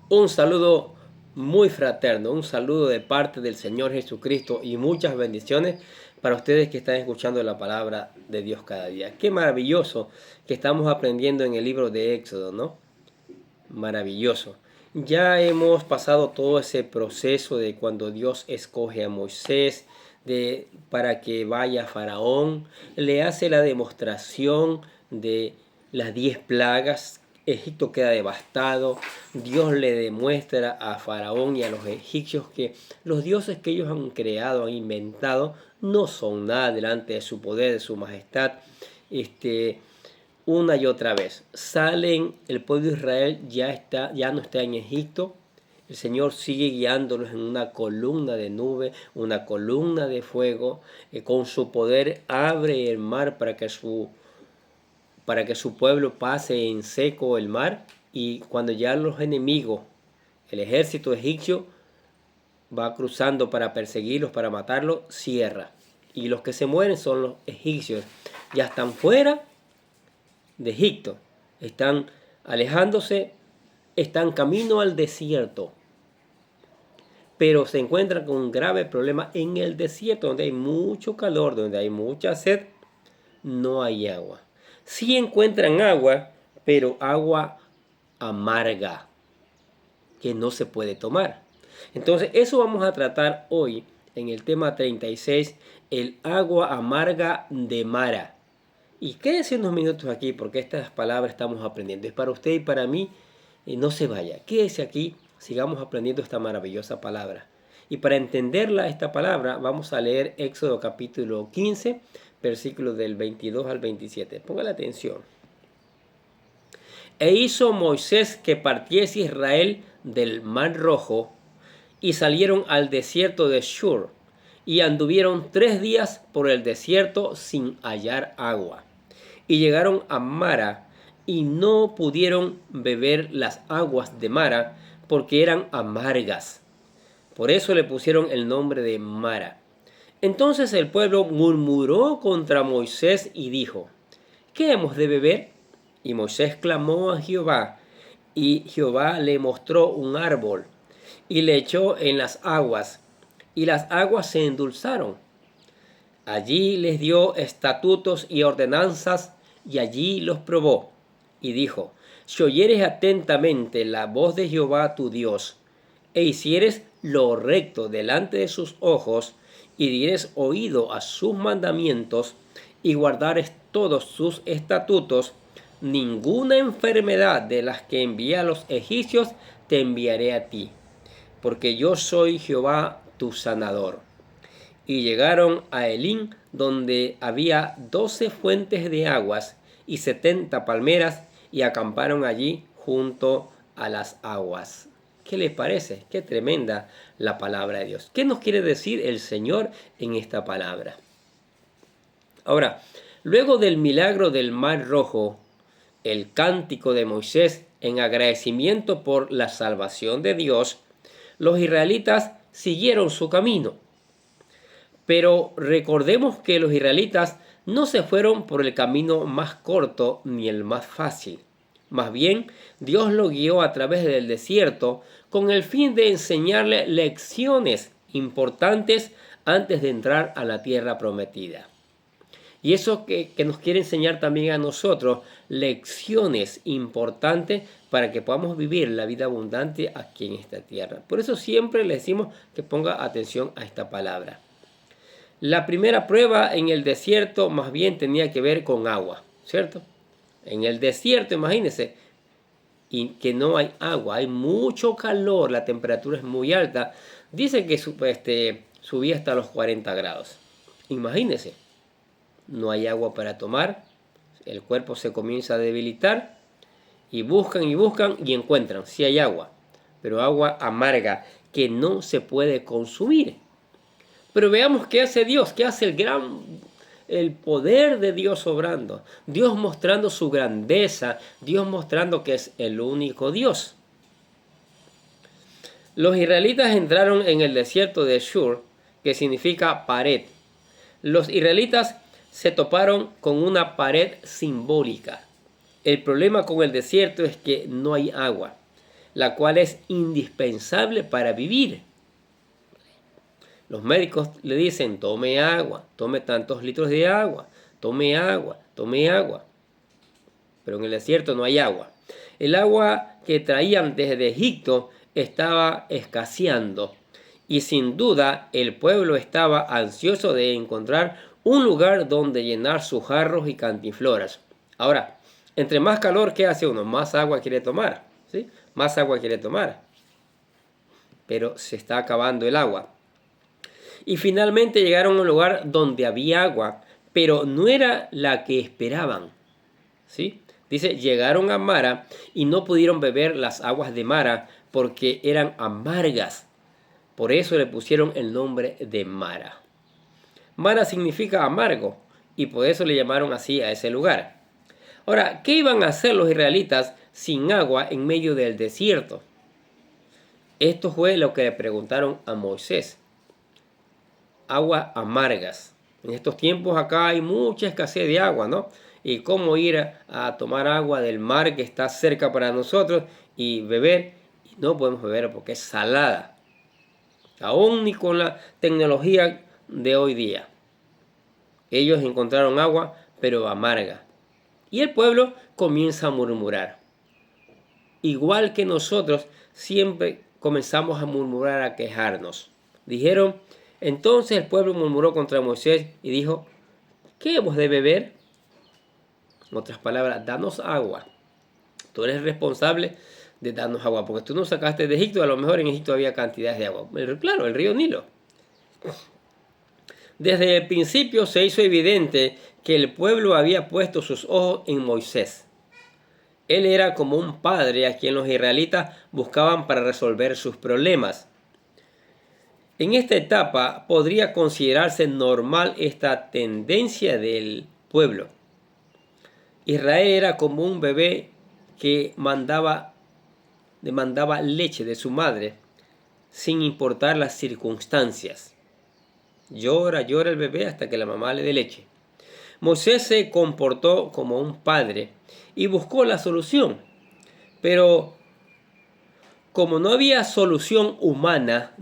Un saludo muy fraterno, un saludo de parte del Señor Jesucristo y muchas bendiciones para ustedes que están escuchando la palabra de Dios cada día. Qué maravilloso que estamos aprendiendo en el libro de Éxodo, ¿no? Maravilloso. Ya hemos pasado todo ese proceso de cuando Dios escoge a Moisés para que vaya a Faraón, le hace la demostración de las 10 plagas. Egipto queda devastado. Dios le demuestra a Faraón y a los egipcios que los dioses que ellos han creado, han inventado, no son nada delante de su poder, de su majestad. Una y otra vez. Salen, el pueblo de Israel ya no está en Egipto. El Señor sigue guiándolos en una columna de nube, una columna de fuego. Con su poder abre el mar para que su pueblo pase en seco el mar. Y cuando ya los enemigos, el ejército egipcio, va cruzando para perseguirlos, para matarlos, cierra. Y los que se mueren son los egipcios. Ya están fuera de Egipto, están alejándose, están camino al desierto, pero se encuentran con un grave problema en el desierto, donde hay mucho calor, donde hay mucha sed, no hay agua. Sí encuentran agua, pero agua amarga, que no se puede tomar. Entonces, eso vamos a tratar hoy en el tema 36, el agua amarga de Mara. Y quédese unos minutos aquí porque estas palabras estamos aprendiendo. Es para usted y para mí. No se vaya. Quédese aquí. Sigamos aprendiendo esta maravillosa palabra. Y para entenderla, esta palabra, vamos a leer Éxodo capítulo 15, versículos del 22 al 27. Póngale atención. E hizo Moisés que partiese Israel del mar Rojo y salieron al desierto de Shur y anduvieron 3 días por el desierto sin hallar agua. Y llegaron a Mara y no pudieron beber las aguas de Mara porque eran amargas. Por eso le pusieron el nombre de Mara. Entonces el pueblo murmuró contra Moisés y dijo: ¿qué hemos de beber? Y Moisés clamó a Jehová, y Jehová le mostró un árbol y le echó en las aguas, y las aguas se endulzaron. Allí les dio estatutos y ordenanzas, y allí los probó. Y dijo: si oyeres atentamente la voz de Jehová tu Dios, e hicieres lo recto delante de sus ojos, y dieres oído a sus mandamientos, y guardares todos sus estatutos, ninguna enfermedad de las que envié a los egipcios te enviaré a ti, porque yo soy Jehová tu sanador. Y llegaron a Elim, donde había 12 fuentes de aguas y 70 palmeras, y acamparon allí junto a las aguas. ¿Qué les parece? Qué tremenda la palabra de Dios. ¿Qué nos quiere decir el Señor en esta palabra? Ahora, luego del milagro del Mar Rojo, el cántico de Moisés en agradecimiento por la salvación de Dios, los israelitas siguieron su camino. Pero recordemos que los israelitas no se fueron por el camino más corto ni el más fácil. Más bien, Dios lo guió a través del desierto con el fin de enseñarle lecciones importantes antes de entrar a la tierra prometida. Y eso que nos quiere enseñar también a nosotros, lecciones importantes para que podamos vivir la vida abundante aquí en esta tierra. Por eso siempre le decimos que ponga atención a esta palabra. La primera prueba en el desierto más bien tenía que ver con agua, ¿cierto? En el desierto, imagínense, y que no hay agua, hay mucho calor, la temperatura es muy alta. Dice que subía hasta los 40 grados. Imagínense, no hay agua para tomar, el cuerpo se comienza a debilitar y buscan y encuentran, sí hay agua, pero agua amarga que no se puede consumir. Pero veamos qué hace Dios, qué hace el poder de Dios obrando. Dios mostrando su grandeza, Dios mostrando que es el único Dios. Los israelitas entraron en el desierto de Shur, que significa pared. Los israelitas se toparon con una pared simbólica. El problema con el desierto es que no hay agua. la cual es indispensable para vivir. Los médicos le dicen, tome agua, tome tantos litros de agua, tome agua, tome agua. Pero en el desierto no hay agua. El agua que traían desde Egipto estaba escaseando y sin duda el pueblo estaba ansioso de encontrar un lugar donde llenar sus jarros y cantinfloras. Ahora, entre más calor que hace uno, más agua quiere tomar, ¿sí? Más agua quiere tomar. Pero se está acabando el agua. Y finalmente llegaron a un lugar donde había agua, pero no era la que esperaban, ¿sí? Dice, llegaron a Mara y no pudieron beber las aguas de Mara porque eran amargas. Por eso le pusieron el nombre de Mara. Mara significa amargo y por eso le llamaron así a ese lugar. Ahora, ¿qué iban a hacer los israelitas sin agua en medio del desierto? Esto fue lo que le preguntaron a Moisés. Aguas amargas. En estos tiempos acá hay mucha escasez de agua, ¿no? Y cómo ir a tomar agua del mar que está cerca para nosotros y beber. Y no podemos beber porque es salada. Aún ni con la tecnología de hoy día. Ellos encontraron agua, pero amarga. Y el pueblo comienza a murmurar. Igual que nosotros siempre comenzamos a murmurar, a quejarnos. Dijeron, entonces el pueblo murmuró contra Moisés y dijo, ¿qué hemos de beber? En otras palabras, danos agua. Tú eres responsable de darnos agua, porque tú nos sacaste de Egipto, a lo mejor en Egipto había cantidades de agua. Claro, el río Nilo. Desde el principio se hizo evidente que el pueblo había puesto sus ojos en Moisés. Él era como un padre a quien los israelitas buscaban para resolver sus problemas. En esta etapa podría considerarse normal esta tendencia del pueblo. Israel era como un bebé que demandaba leche de su madre sin importar las circunstancias. Llora el bebé hasta que la mamá le dé leche. Moisés se comportó como un padre y buscó la solución. Pero como no había solución humana,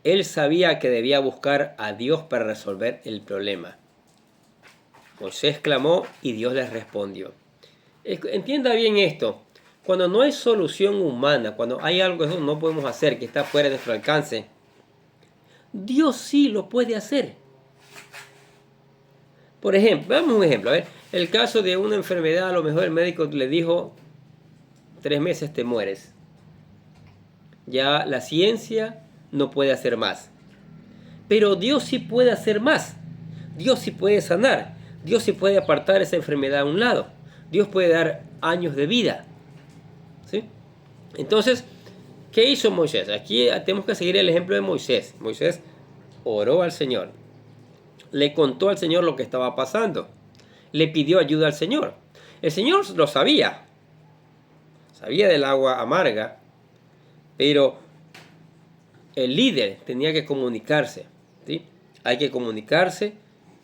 él sabía que debía buscar a Dios para resolver el problema. Moisés clamó y Dios les respondió. Entienda bien esto. Cuando no hay solución humana, cuando hay algo que no podemos hacer, que está fuera de nuestro alcance, Dios sí lo puede hacer. Por ejemplo, damos un ejemplo. A ver, el caso de una enfermedad, a lo mejor el médico le dijo, 3 meses te mueres. Ya la ciencia no puede hacer más. Pero Dios sí puede hacer más. Dios sí puede sanar. Dios sí puede apartar esa enfermedad a un lado. Dios puede dar años de vida. ¿Sí? Entonces, ¿qué hizo Moisés? Aquí tenemos que seguir el ejemplo de Moisés. Moisés oró al Señor. Le contó al Señor lo que estaba pasando. Le pidió ayuda al Señor. El Señor lo sabía. Sabía del agua amarga. Pero el líder tenía que comunicarse. ¿Sí? Hay que comunicarse.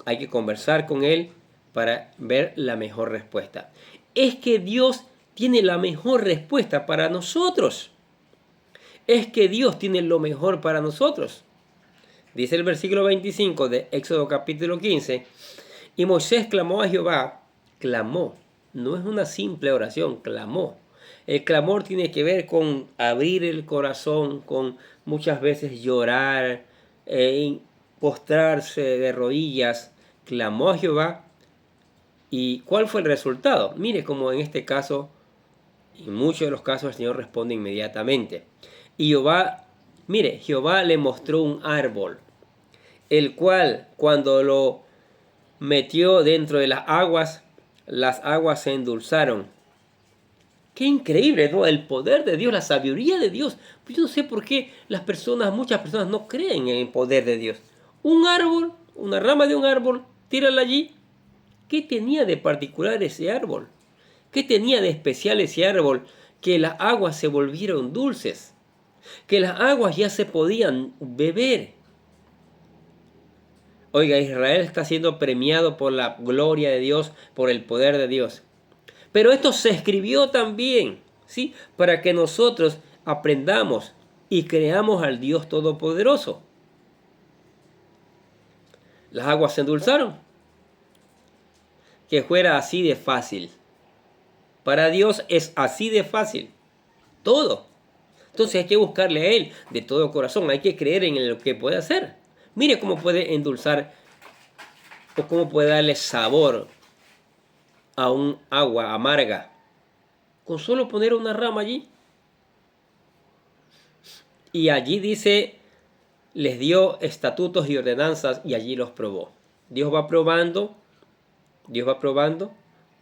Hay que conversar con él para ver la mejor respuesta. Es que Dios tiene la mejor respuesta para nosotros. Es que Dios tiene lo mejor para nosotros. Dice el versículo 25 de Éxodo capítulo 15. Y Moisés clamó a Jehová. Clamó. No es una simple oración, clamó. El clamor tiene que ver con abrir el corazón, con muchas veces llorar, postrarse de rodillas. Clamó a Jehová. ¿Y cuál fue el resultado? Mire, como en este caso, en muchos de los casos, el Señor responde inmediatamente. Y Jehová le mostró un árbol, el cual cuando lo metió dentro de las aguas se endulzaron. Qué increíble, ¿no? El poder de Dios, la sabiduría de Dios. Pues yo no sé por qué muchas personas no creen en el poder de Dios. Un árbol, una rama de un árbol, tírala allí. ¿Qué tenía de particular ese árbol? ¿Qué tenía de especial ese árbol? Que las aguas se volvieron dulces. Que las aguas ya se podían beber. Oiga, Israel está siendo premiado por la gloria de Dios, por el poder de Dios. Pero esto se escribió también. ¿sí? Para que nosotros aprendamos y creamos al Dios Todopoderoso. Las aguas se endulzaron. Que fuera así de fácil. Para Dios es así de fácil. Todo. Entonces hay que buscarle a Él de todo corazón. Hay que creer en lo que puede hacer. Mire cómo puede endulzar o cómo puede darle sabor a un agua amarga. Con solo poner una rama allí. Y allí dice, les dio estatutos y ordenanzas y allí los probó. Dios va probando. Dios va probando.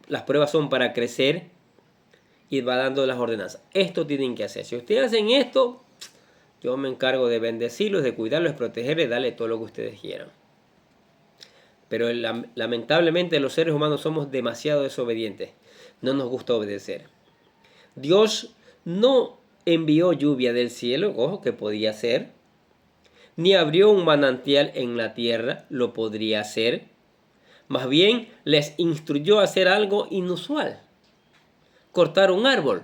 Las pruebas son para crecer y va dando las ordenanzas. Esto tienen que hacer. Si ustedes hacen esto, yo me encargo de bendecirlos, de cuidarlos, de protegerles, darle todo lo que ustedes quieran. Pero lamentablemente los seres humanos somos demasiado desobedientes. No nos gusta obedecer. Dios no envió lluvia del cielo, ojo, que podía ser, ni abrió un manantial en la tierra, lo podría hacer. Más bien les instruyó a hacer algo inusual. Cortar un árbol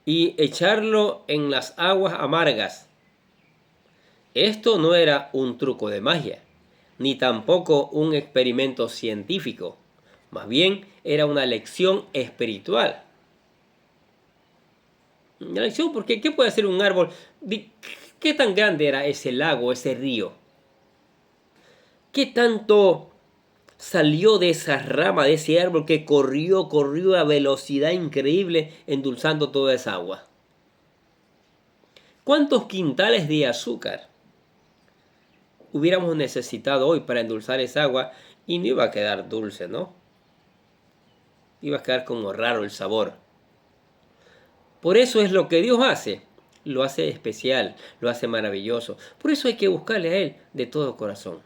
y echarlo en las aguas amargas. Esto no era un truco de magia, ni tampoco un experimento científico. Más bien era una lección espiritual. Una lección porque ¿qué puede hacer un árbol? ¿Qué tan grande era ese lago, ese río? ¿Qué tanto salió de esa rama, de ese árbol que corrió a velocidad increíble endulzando toda esa agua? ¿Cuántos quintales de azúcar hubiéramos necesitado hoy para endulzar esa agua? Y no iba a quedar dulce, ¿no? Iba a quedar como raro el sabor. Por eso es lo que Dios hace. Lo hace especial, lo hace maravilloso. Por eso hay que buscarle a Él de todo corazón.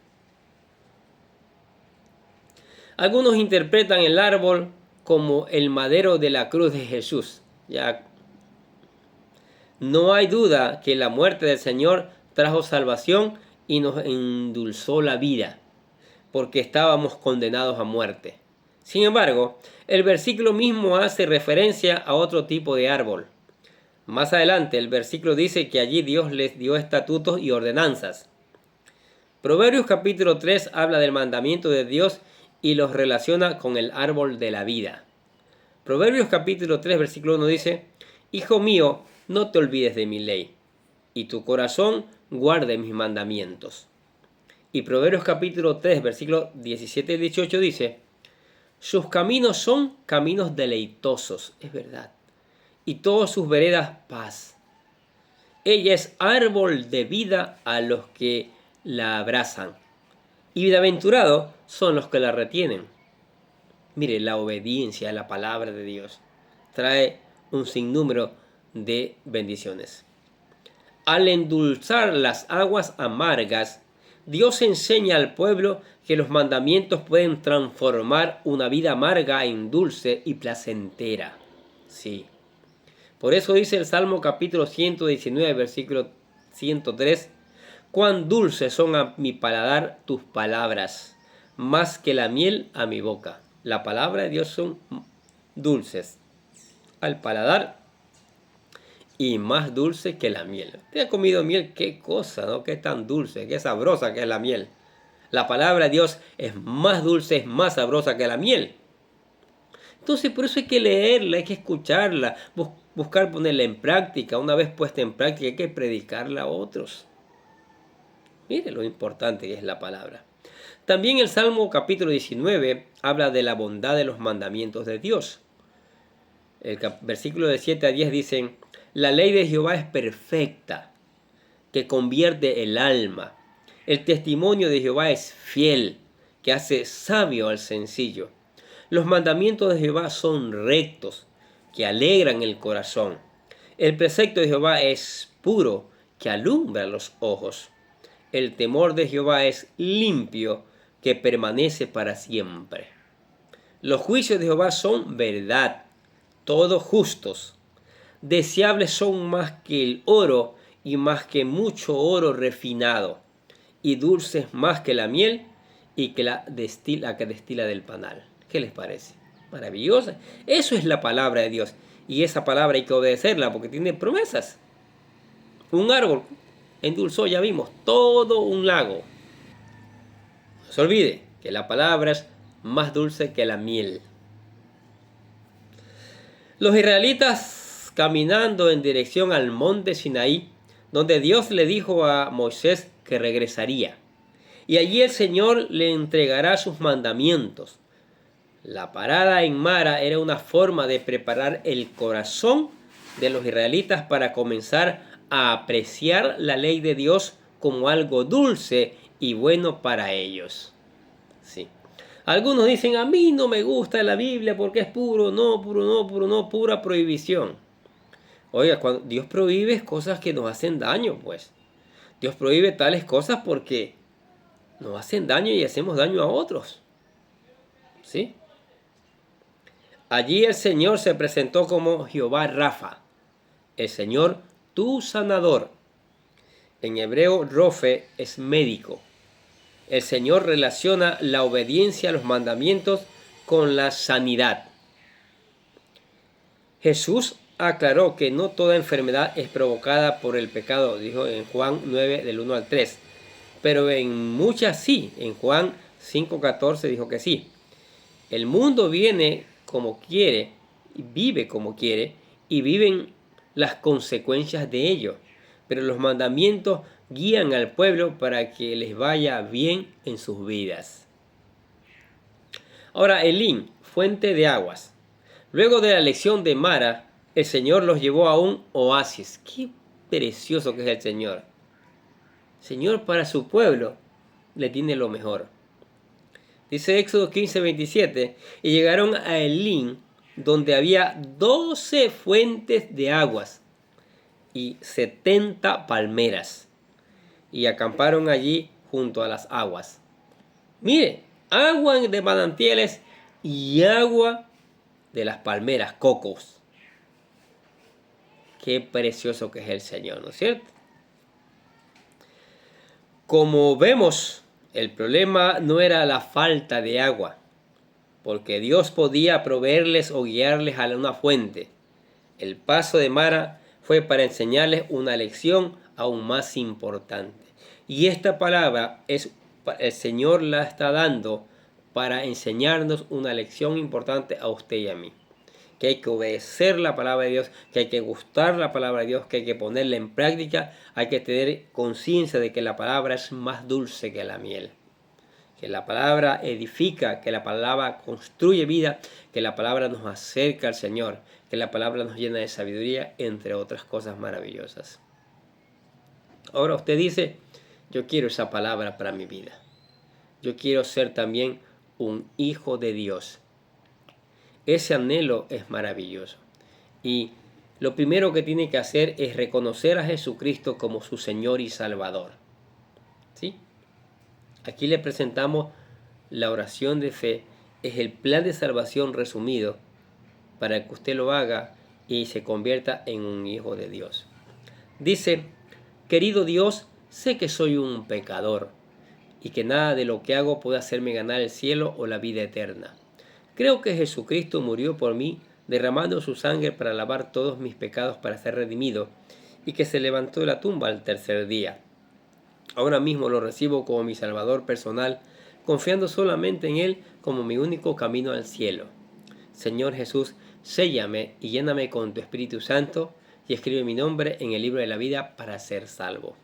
Algunos interpretan el árbol como el madero de la cruz de Jesús. Ya no hay duda que la muerte del Señor trajo salvación y nos endulzó la vida, porque estábamos condenados a muerte. Sin embargo, el versículo mismo hace referencia a otro tipo de árbol. Más adelante, el versículo dice que allí Dios les dio estatutos y ordenanzas. Proverbios capítulo 3 habla del mandamiento de Dios y los relaciona con el árbol de la vida. Proverbios capítulo 3 versículo 1 dice, Hijo mío, no te olvides de mi ley, y tu corazón guarde mis mandamientos. Y Proverbios capítulo 3 versículo 17 y 18 dice, sus caminos son caminos deleitosos, es verdad, y todas sus veredas paz. Ella es árbol de vida a los que la abrazan, y bienaventurados son los que la retienen. Mire, la obediencia a la palabra de Dios trae un sinnúmero de bendiciones. Al endulzar las aguas amargas, Dios enseña al pueblo que los mandamientos pueden transformar una vida amarga en dulce y placentera. Sí. Por eso dice el Salmo capítulo 119, versículo 103, cuán dulces son a mi paladar tus palabras, más que la miel a mi boca. La palabra de Dios son dulces al paladar y más dulce que la miel. ¿Usted ha comido miel? Qué cosa, ¿no? Qué tan dulce, qué sabrosa que es la miel. La palabra de Dios es más dulce, es más sabrosa que la miel. Entonces por eso hay que leerla, hay que escucharla, buscar ponerla en práctica. Una vez puesta en práctica hay que predicarla a otros. Mire lo importante que es la palabra. También el Salmo capítulo 19 habla de la bondad de los mandamientos de Dios. El versículo de 7 a 10 dicen, la ley de Jehová es perfecta, que convierte el alma. El testimonio de Jehová es fiel, que hace sabio al sencillo. Los mandamientos de Jehová son rectos, que alegran el corazón. El precepto de Jehová es puro, que alumbra los ojos. El temor de Jehová es limpio, que permanece para siempre. Los juicios de Jehová son verdad, todos justos. Deseables son más que el oro y más que mucho oro refinado, y dulces más que la miel y que la que destila del panal. ¿Qué les parece? Maravillosa. Eso es la palabra de Dios. Y esa palabra hay que obedecerla porque tiene promesas. Un árbol endulzó, ya vimos, todo un lago. No se olvide que la palabra es más dulce que la miel. Los israelitas caminando en dirección al monte Sinaí, donde Dios le dijo a Moisés que regresaría. Y allí el Señor le entregará sus mandamientos. La parada en Mara era una forma de preparar el corazón de los israelitas para comenzar a apreciar la ley de Dios como algo dulce y bueno para ellos. Sí. Algunos dicen, a mí no me gusta la Biblia porque es puro, no, puro, no, puro, no, pura prohibición. Oiga, cuando Dios prohíbe cosas que nos hacen daño, pues. Dios prohíbe tales cosas porque nos hacen daño y hacemos daño a otros. ¿Sí? Allí el Señor se presentó como Jehová Rafa, el Señor tu sanador. En hebreo, Rofe es médico. El Señor relaciona la obediencia a los mandamientos con la sanidad. Jesús aclaró que no toda enfermedad es provocada por el pecado, dijo en Juan 9 del 1 al 3, pero en muchas sí. En Juan 5:14 dijo que sí. El mundo viene como quiere, vive como quiere, y viven las consecuencias de ello. Pero los mandamientos guían al pueblo para que les vaya bien en sus vidas. Ahora, Elín, fuente de aguas. Luego de la lección de Mara, el Señor los llevó a un oasis. Qué precioso que es el Señor. Señor para su pueblo le tiene lo mejor. Dice Éxodo 15:27, y llegaron a Elín, donde había 12 fuentes de aguas y 70 palmeras, y acamparon allí junto a las aguas. Mire, agua de manantiales y agua de las palmeras, cocos. Qué precioso que es el Señor, ¿no es cierto? Como vemos, el problema no era la falta de agua, porque Dios podía proveerles o guiarles a una fuente. El paso de Mara fue para enseñarles una lección aún más importante. Y esta palabra el Señor la está dando para enseñarnos una lección importante a usted y a mí. Que hay que obedecer la palabra de Dios, que hay que gustar la palabra de Dios, que hay que ponerla en práctica, hay que tener conciencia de que la palabra es más dulce que la miel. Que la palabra edifica, que la palabra construye vida, que la palabra nos acerca al Señor, que la palabra nos llena de sabiduría, entre otras cosas maravillosas. Ahora usted dice, yo quiero esa palabra para mi vida. Yo quiero ser también un hijo de Dios. Ese anhelo es maravilloso. Y lo primero que tiene que hacer es reconocer a Jesucristo como su Señor y Salvador. ¿Sí? Aquí le presentamos la oración de fe. Es el plan de salvación resumido para que usted lo haga y se convierta en un hijo de Dios. Dice, querido Dios, sé que soy un pecador y que nada de lo que hago puede hacerme ganar el cielo o la vida eterna. Creo que Jesucristo murió por mí, derramando su sangre para lavar todos mis pecados para ser redimido, y que se levantó de la tumba al tercer día. Ahora mismo lo recibo como mi Salvador personal, confiando solamente en Él como mi único camino al cielo. Señor Jesús, séllame y lléname con tu Espíritu Santo y escribe mi nombre en el libro de la vida para ser salvo.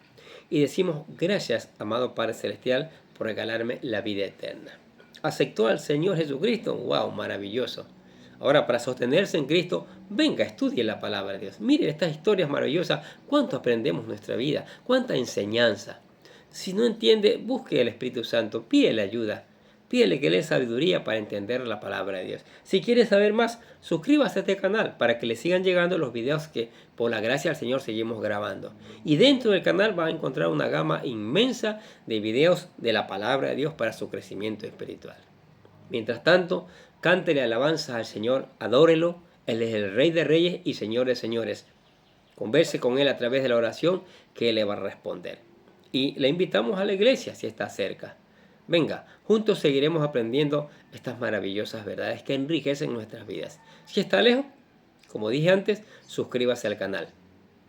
Y decimos gracias, amado Padre Celestial, por regalarme la vida eterna. ¿Aceptó al Señor Jesucristo? ¡Wow! Maravilloso. Ahora, para sostenerse en Cristo, venga, estudie la palabra de Dios. Mire estas historias maravillosas. ¿Cuánto aprendemos en nuestra vida? ¿Cuánta enseñanza? Si no entiende, busque al Espíritu Santo. Pídele ayuda. Pídele que le dé sabiduría para entender la palabra de Dios. Si quiere saber más, suscríbase a este canal para que le sigan llegando los videos que por la gracia del Señor seguimos grabando. Y dentro del canal va a encontrar una gama inmensa de videos de la palabra de Dios para su crecimiento espiritual. Mientras tanto, cántele alabanzas al Señor, adórelo. Él es el Rey de Reyes y Señor de Señores. Converse con Él a través de la oración que Él le va a responder. Y le invitamos a la iglesia si está cerca. Venga, juntos seguiremos aprendiendo estas maravillosas verdades que enriquecen nuestras vidas. Si está lejos, Como dije antes, suscríbase al canal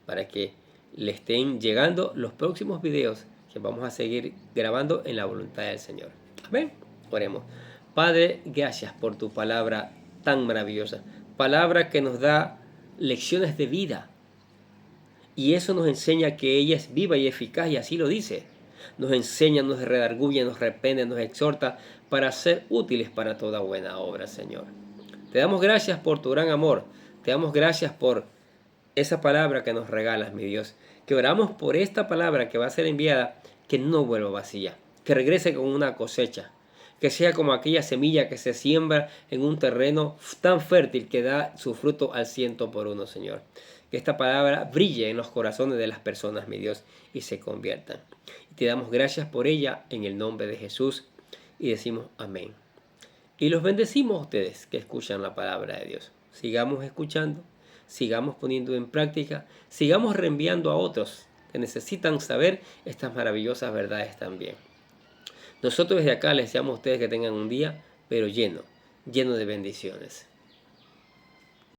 para que le estén llegando los próximos videos que vamos a seguir grabando en la voluntad del Señor. Amén. Oremos. Padre, gracias por tu palabra tan maravillosa. Palabra que nos da lecciones de vida. Y eso nos enseña que ella es viva y eficaz, y así lo dice. Nos enseña, nos redarguye, nos reprende, nos exhorta para ser útiles para toda buena obra, Señor. Te damos gracias por tu gran amor. Te damos gracias por esa palabra que nos regalas, mi Dios. Que oramos por esta palabra que va a ser enviada, que no vuelva vacía, que regrese con una cosecha, que sea como aquella semilla que se siembra en un terreno tan fértil que da su fruto al 100 por 1, Señor. Que esta palabra brille en los corazones de las personas, mi Dios, y se conviertan. Y te damos gracias por ella en el nombre de Jesús y decimos amén. Y los bendecimos a ustedes que escuchan la palabra de Dios. Sigamos escuchando, sigamos poniendo en práctica, sigamos reenviando a otros que necesitan saber estas maravillosas verdades también. Nosotros desde acá les deseamos a ustedes que tengan un día, pero lleno de bendiciones.